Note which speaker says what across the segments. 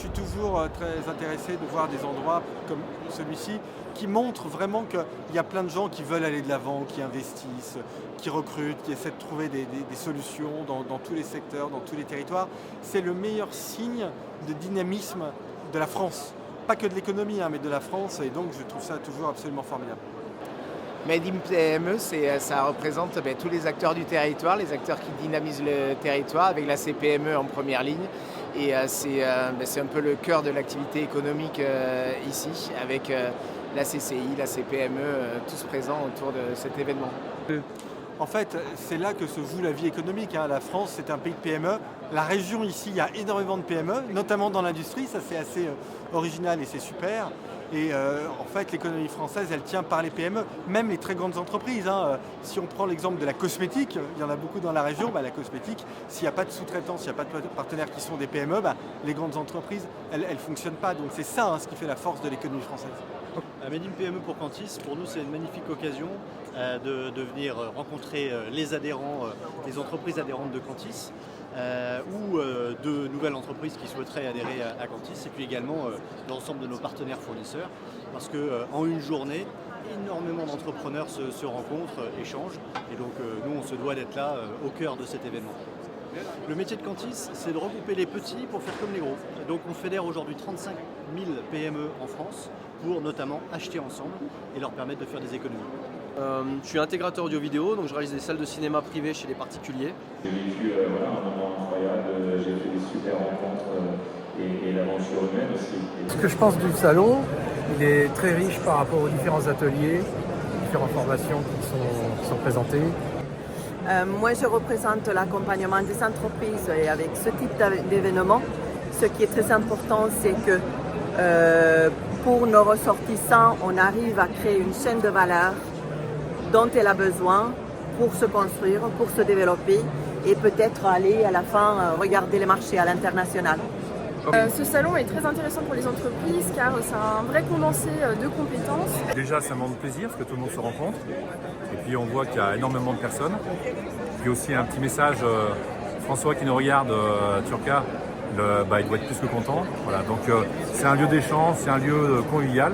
Speaker 1: suis toujours très intéressé de voir des endroits comme celui-ci qui montrent vraiment qu'il y a plein de gens qui veulent aller de l'avant, qui investissent, qui recrutent, qui essaient de trouver des solutions dans tous les secteurs, dans tous les territoires. C'est le meilleur signe de dynamisme de la France. Pas que de l'économie, mais de la France, et donc je trouve ça toujours absolument formidable.
Speaker 2: Made in PME, ça représente tous les acteurs du territoire, les acteurs qui dynamisent le territoire, avec la CPME en première ligne. Et c'est un peu le cœur de l'activité économique ici, avec la CCI, la CPME, tous présents autour de cet événement.
Speaker 1: En fait, c'est là que se joue la vie économique. La France, c'est un pays de PME. La région ici, il y a énormément de PME, notamment dans l'industrie. Ça, c'est assez original et c'est super. Et en fait, l'économie française, elle tient par les PME, même les très grandes entreprises. Si on prend l'exemple de la cosmétique, il y en a beaucoup dans la région. La cosmétique, s'il n'y a pas de sous-traitants, s'il n'y a pas de partenaires qui sont des PME, les grandes entreprises, elles ne fonctionnent pas. Donc c'est ça ce qui fait la force de l'économie française.
Speaker 3: Made in PME pour Cantis, pour nous, c'est une magnifique occasion de venir rencontrer les adhérents, les entreprises adhérentes de Cantis, ou de nouvelles entreprises qui souhaiteraient adhérer à Cantis, et puis également l'ensemble de nos partenaires fournisseurs, parce qu'en une journée, énormément d'entrepreneurs se rencontrent, échangent, et donc nous, on se doit d'être là au cœur de cet événement. Le métier de Cantis, c'est de regrouper les petits pour faire comme les gros. Donc on fédère aujourd'hui 35 000 PME en France pour notamment acheter ensemble et leur permettre de faire des économies.
Speaker 4: Je suis intégrateur audio-vidéo, donc je réalise des salles de cinéma privées chez les particuliers.
Speaker 5: J'ai vécu un moment incroyable, j'ai fait des super rencontres et l'aventure humaine aussi.
Speaker 6: Ce que je pense du salon, il est très riche par rapport aux différents ateliers, différentes formations qui sont présentées.
Speaker 7: Moi, je représente l'accompagnement des entreprises et avec ce type d'événement, ce qui est très important, c'est que pour nos ressortissants, on arrive à créer une chaîne de valeur dont elle a besoin pour se construire, pour se développer et peut-être aller à la fin regarder les marchés à l'international.
Speaker 8: Ce salon est très intéressant pour les entreprises car c'est un vrai condensé de compétences.
Speaker 9: Déjà, c'est un moment de plaisir parce que tout le monde se rencontre. Et puis, on voit qu'il y a énormément de personnes. Puis aussi, un petit message, François qui nous regarde, Turca, il doit être plus que content. Voilà, donc, c'est un lieu d'échange, c'est un lieu convivial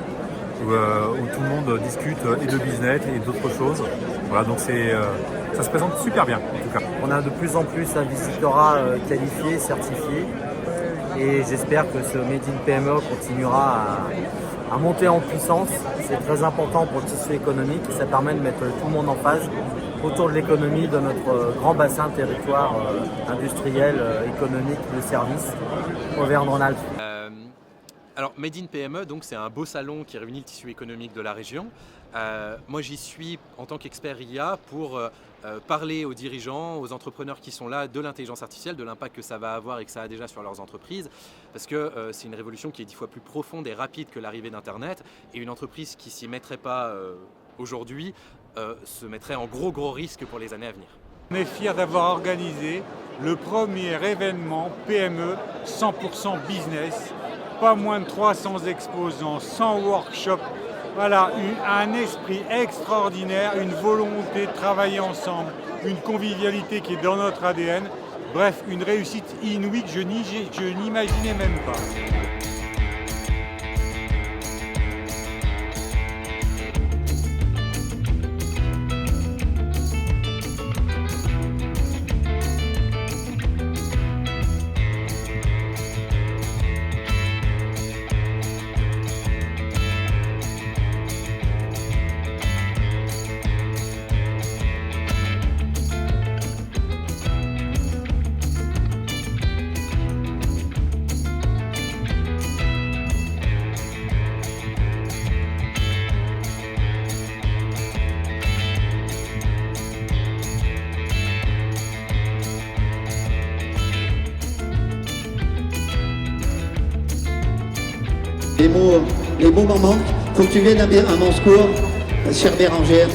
Speaker 9: où tout le monde discute et de business et d'autres choses. Voilà, donc ça se présente super bien en tout cas.
Speaker 10: On a de plus en plus un visitorat qualifié, certifié. Et j'espère que ce Made in PME continuera à monter en puissance. C'est très important pour le tissu économique et ça permet de mettre tout le monde en phase autour de l'économie de notre grand bassin territoire industriel, économique, de services, Auvergne-Rhône-Alpes.
Speaker 4: Alors Made in PME, donc c'est un beau salon qui réunit le tissu économique de la région. Moi j'y suis en tant qu'expert IA pour parler aux dirigeants, aux entrepreneurs qui sont là de l'intelligence artificielle, de l'impact que ça va avoir et que ça a déjà sur leurs entreprises, parce que c'est une révolution qui est 10 fois plus profonde et rapide que l'arrivée d'Internet, et une entreprise qui s'y mettrait pas aujourd'hui se mettrait en gros risque pour les années à venir.
Speaker 11: On est fiers d'avoir organisé le premier événement PME 100% business, pas moins de 300 exposants, 100 workshops. Voilà, un esprit extraordinaire, une volonté de travailler ensemble, une convivialité qui est dans notre ADN. Bref, une réussite inouïe que je n'imaginais même pas.
Speaker 12: Les mots m'en manquent. Faut que tu viennes à mon secours, chère Bérangère.